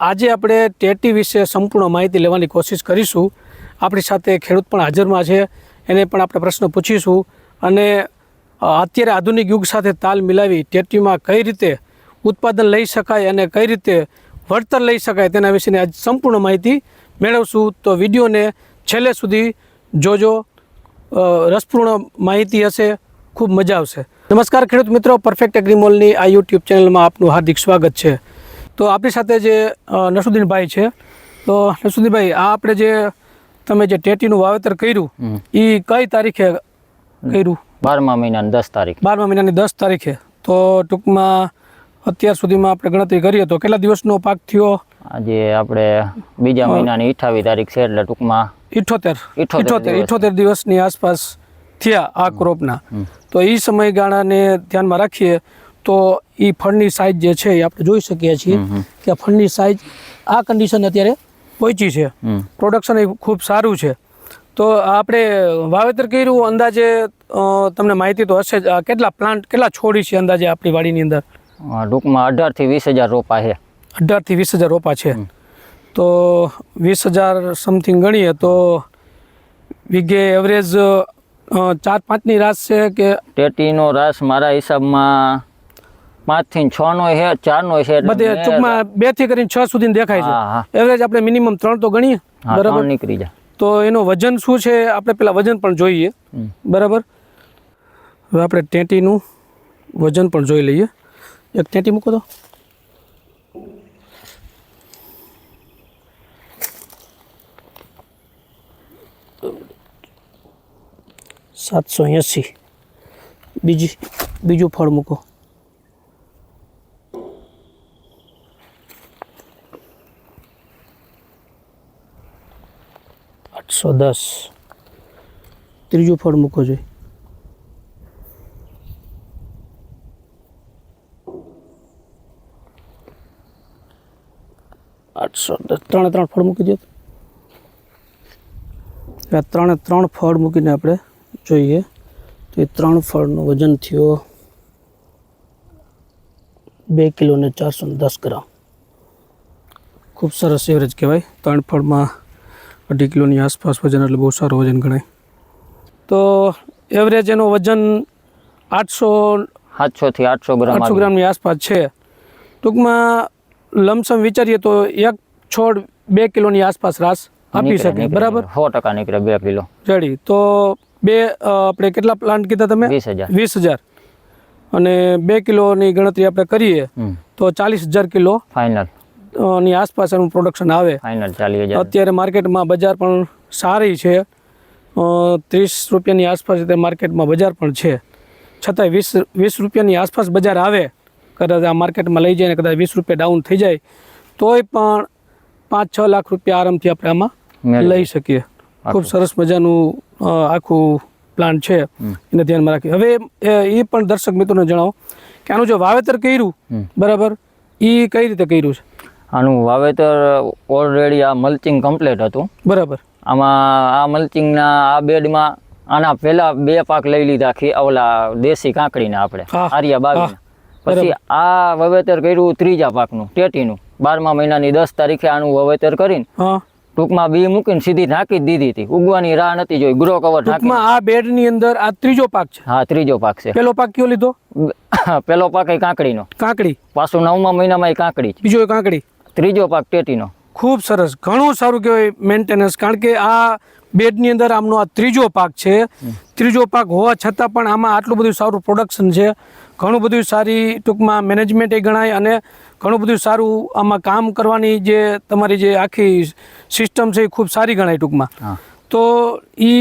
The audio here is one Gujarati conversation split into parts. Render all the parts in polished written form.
આજે આપણે ટેટી વિશે સંપૂર્ણ માહિતી લેવાની કોશિશ કરીશું. આપણી સાથે ખેડૂત પણ હાજરમાં છે, એને પણ આપણે પ્રશ્ન પૂછીશું અને અત્યારે આધુનિક યુગ સાથે તાલ મિલાવી ટેટીમાં કઈ રીતે ઉત્પાદન લઈ શકાય અને કઈ રીતે વળતર લઈ શકાય તેના વિશેની આજ સંપૂર્ણ માહિતી મેળવશું. તો વિડીયોને છેલ્લે સુધી જોજો, રસપૂર્ણ માહિતી હશે, ખૂબ મજા આવશે. નમસ્કાર ખેડૂત મિત્રો, પરફેક્ટ એગ્રીમોલની આ યુટ્યુબ ચેનલમાં આપનું હાર્દિક સ્વાગત છે. તો આપણી સાથે જે નસરુદ્દીનભાઈ છે, તો નસરુદ્દીનભાઈ, આ આપણે જે તમે જે ટેટીનું વાવેતર કર્યું એ કઈ તારીખે કર્યું? 12મા મહિનાની 10 તારીખ. 12મા મહિનાની 10 તારીખે. તો ટૂંકમાં અત્યાર સુધીમાં આપણે ગણતરી કરીએ તો કેટલા દિવસનો પાક થયો? આજે આપણે બીજા મહિનાની 28 તારીખ છે, એટલે ટૂંકમાં 78 દિવસની આસપાસ થયા આ ક્રોપના. તો એ સમયગાળાને ધ્યાનમાં રાખીએ તો એ ફળની સાઇઝ જે છે એ આપણે જોઈ શકીએ છીએ કે ફળની સાઇઝ આ કન્ડિશન અત્યારે પહોંચી છે. પ્રોડક્શન એ ખૂબ સારું છે. તો આપણે વાવેતર કર્યું, અંદાજે તમને માહિતી તો હશે જ, કેટલા પ્લાન્ટ, કેટલા છોડી છે અંદાજે આપણી વાડીની અંદર? ટૂંકમાં 18 થી 20,000 રોપા છે. 18 થી 20,000 રોપા છે. તો 20,000 સમથિંગ ગણીએ તો વીઘે એવરેજ 4-5ની રાસ છે કે? ટેટીનો રાસ મારા હિસાબમાં 5 થી 6 નો છે, 4 નો છે, બધે ટૂંકમાં 2 થી કરીને 6 સુધી દેખાય છે. એવરેજ આપણે મિનિમમ 3 તો ગણીએ, બરાબર? નીકળી જાય. તો એનો વજન શું છે આપણે પેલા વજન પણ જોઈએ, બરાબર? હવે આપણે ટેટીનું વજન પણ જોઈ લઈએ. એક ટેટી મૂકો તો. $780. બીજું ફળ મૂકો. $810. ત્રીજું ફળ મૂકો જોઈએ. $810. ત્રણ ફળ મૂકી દો. ત્રણ ફળ મૂકીને આપણે જોઈએ તો એ 3 ફળનું વજન થયો 2 કિલો ને 410 ગ્રામ. ખૂબ સરસ એવરેજ કહેવાય. 3 ફળમાં 2.5 કિલોની આસપાસ વજન, એટલે બહુ સારું વજન ગણાય. તો એવરેજ એનો વજન 700 થી 800 ગ્રામની આસપાસ છે. ટૂંકમાં લમસમ વિચારીએ તો એક છોડ 2 કિલોની આસપાસ રાસ આપી શકે, બરાબર? 100% નીકળે 2 કિલો રેડી. તો આપણે કેટલા પ્લાન્ટ કીધા તમે? 20,000. અને 2 કિલોની ગણતરી આપણે કરીએ તો 40,000 કિલો ફાઇનલ ની આસપાસ એનું પ્રોડક્શન આવે. ફાઇનલ 40,000. અત્યારે માર્કેટમાં બજાર પણ સારી છે, 30 રૂપિયાની આસપાસ માર્કેટમાં બજાર પણ છે. છતાંય 20 રૂપિયાની આસપાસ બજાર આવે, કદાચ આ માર્કેટમાં લઈ જઈને કદાચ 20 રૂપિયા ડાઉન થઈ જાય તોય પણ 5-6 લાખ રૂપિયા આરામથી આપણે આમાં લઈ શકીએ. ખૂબ સરસ મજાનું આખું પ્લાન છે, એને ધ્યાનમાં રાખીએ. હવે એ પણ દર્શક મિત્રોને જણાવો કે આનું જો વાવેતર કર્યું, બરાબર, એ કઈ રીતે કર્યું છે? આનું વાવેતર ઓલરેડી આ મલ્ચિંગ કમ્પ્લીટ હતું, બરાબર. આમાં આ મલ્ચિંગના આ બેડમાં આના પહેલા 2 પાક લઈ લીધા, ઓલા દેશી કાંકડીના આપણે આર્યા 22. પછી આ વાવેતર કર્યું 3જા પાકનું ટેટીનું 12મા મહિનાની 10 તારીખે આનું વાવેતર કરીને ટૂંકમાં બી મૂકીને સીધી નાખી જ દીધી હતી. ઉગવાની રાહ નથી જોઈ, ગ્રો કવર નાખી. આ બેડની અંદર આ 3જો પાક છે? હા, 3જો પાક છે. પેલો પાક કયો લીધો? પેલો પાક એ કાંકડીનો. કાંકડી. પાછું 9મા મહિનામાં એ કાંકડી. બીજો એ કાંકડી. 3જો પાક ટેટીનો. ખૂબ સરસ, ઘણું સારું કહેવાય મેન્ટેનન્સ. કારણ કે આ બેડની અંદર આમનો આ 3જો પાક છે. 3જો પાક હોવા છતાં પણ આમાં આટલું બધું સારું પ્રોડક્શન છે, ઘણું બધું સારી ટૂંકમાં મેનેજમેન્ટ એ ગણાય, અને ઘણું બધું સારું આમાં કામ કરવાની જે તમારી જે આખી સિસ્ટમ છે એ ખૂબ સારી ગણાય ટૂંકમાં. તો એ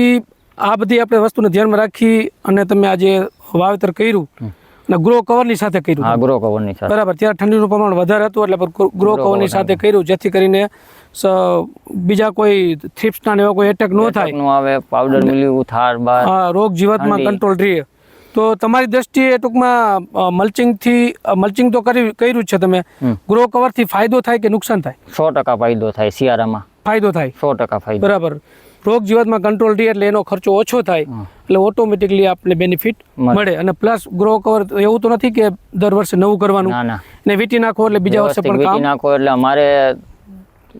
આ બધી આપણે વસ્તુને ધ્યાનમાં રાખી અને તમે આજે વાવેતર કર્યું અને ગ્રો કવરની સાથે કર્યું. હા, ગ્રો કવરની સાથે, બરાબર. ત્યારે ઠંડીનું પ્રમાણ વધારે હતું એટલે ગ્રો કવરની સાથે કર્યું, જેથી કરીને બીજા કોઈ થ્રિપ્સના એવા કોઈ એટેક ન થાય, આવે પાવડર મિલ્યું થાર બાર, રોગ જીવાતમાં કંટ્રોલ રહે. તો તમારી દ્રષ્ટિએ ટૂંકમાં મલ્ચિંગ તો કર્યું જ છે તમે, ગ્રો કવરથી ફાયદો થાય કે નુકસાન થાય? 100% ફાયદો થાય. શિયાળામાં ફાયદો થાય, 100% ફાયદો. બરાબર. રોગ જીવાતમાં કંટ્રોલ રહે એટલે એનો ખર્ચો ઓછો થાય, એટલે ઓટોમેટિકલી આપણે બેનિફિટ મળે. અને પ્લસ ગ્રો કવર એવું તો નથી કે દર વર્ષે નવું કરવાનું, ને વીટી નાખો એટલે બીજા વર્ષે પણ કામ નાખો. એટલે અમારે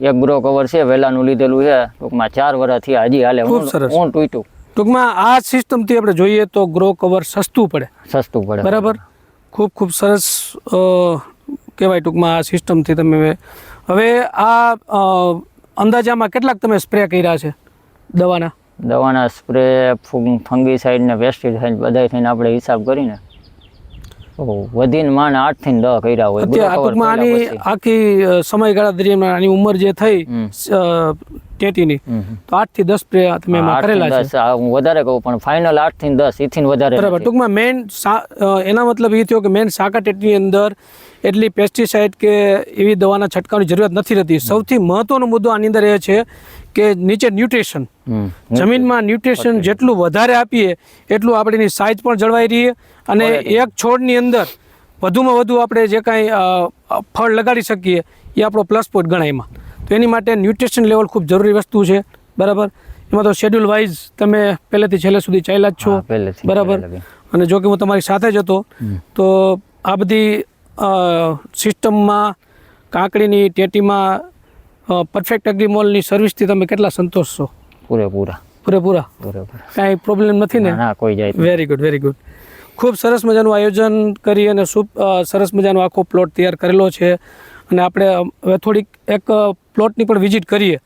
એક ગ્રો કવર છે વહેલાનું લીધેલું છે ટૂંકમાં 4 વર્ષ થયા હજી હાલે ખૂબ સરસ. ઊન તૂટ્યું ટૂંકમાં આ સિસ્ટમથી આપણે જોઈએ તો ગ્રો કવર સસ્તું પડે, સસ્તું પડે બરાબર. ખૂબ ખૂબ સરસ કહેવાય ટૂંકમાં આ સિસ્ટમથી તમે. હવે આ અંદાજામાં કેટલાક તમે સ્પ્રે કર્યા છે દવાના સ્પ્રે ફંગીસાઇડ ને પેસ્ટિસાઇડ બધા થઈને આપણે હિસાબ કરીને તો વધીને માને 8 થી 10 કર્યા હોય. અત્યારે ટૂંકમાં આની આખી સમયગાળા દરમિયાન આની ઉંમર જે થઈ ટેટીની તો 8 થી 10 સ્પ્રે તમે એમાં કરેલા છે. 10 હું વધારે કહું પણ ફાઇનલ 8 થી 10 એથી વધારે બરાબર. ટૂંકમાં મેન એના મતલબ એ થયો કે મેન સાકા ટેટીની અંદર એટલી પેસ્ટિસાઇડ કે એવી દવાના છંટકાવની જરૂરિયાત નથી રહેતી. સૌથી મહત્વનો મુદ્દો આની અંદર એ છે કે નીચે ન્યુટ્રિશન, જમીનમાં ન્યુટ્રિશન જેટલું વધારે આપીએ એટલું આપણીની સાઇઝ પણ જળવાઈ રહીએ અને એક છોડની અંદર વધુમાં વધુ આપણે જે કાંઈ ફળ લગાડી શકીએ એ આપણો પ્લસ પોઈન્ટ ગણાય એમાં. તો એની માટે ન્યુટ્રિશન લેવલ ખૂબ જરૂરી વસ્તુ છે, બરાબર. એમાં તો શેડ્યુલ વાઇઝ તમે પહેલેથી છેલ્લે સુધી ચાલ્યા જ છો, બરાબર. અને જો કે હું તમારી સાથે જ હતો તો આ બધી સિસ્ટમમાં કાંકડીની ટેટીમાં પરફેક્ટ એગ્રીમોલની સર્વિસથી તમે કેટલા સંતોષ છો? પૂરેપૂરા કાંઈ પ્રોબ્લેમ નથી ને? ના, કોઈ જાય. Very good, very good. ખૂબ સરસ મજાનું આયોજન કરી અને સરસ મજાનો આખો પ્લોટ તૈયાર કરેલો છે. અને આપણે હવે થોડીક એક પ્લોટની પણ વિઝિટ કરીએ.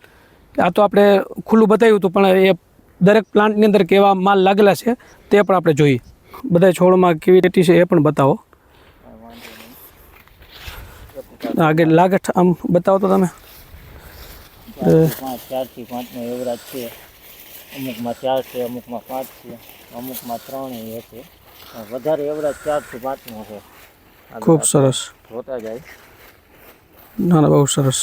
આ તો આપણે ખુલ્લું બતાવ્યું હતું પણ એ દરેક પ્લાન્ટની અંદર કેવા માલ લાગેલા છે તે પણ આપણે જોઈએ. બધા છોડમાં કેવી ટેટી છે એ પણ બતાવો. આગળ લાગે આમ બતાવો તો તમે. 4 થી 5 નો એવરેજ છે. અમુકમાં 4 છે, અમુકમાં 5 છે, અમુકમાં 3 છે. વધારે એવરેજ 4 થી 5 નો છે. ખૂબ સરસ. જોતા જાય. ના ના, બહુ સરસ.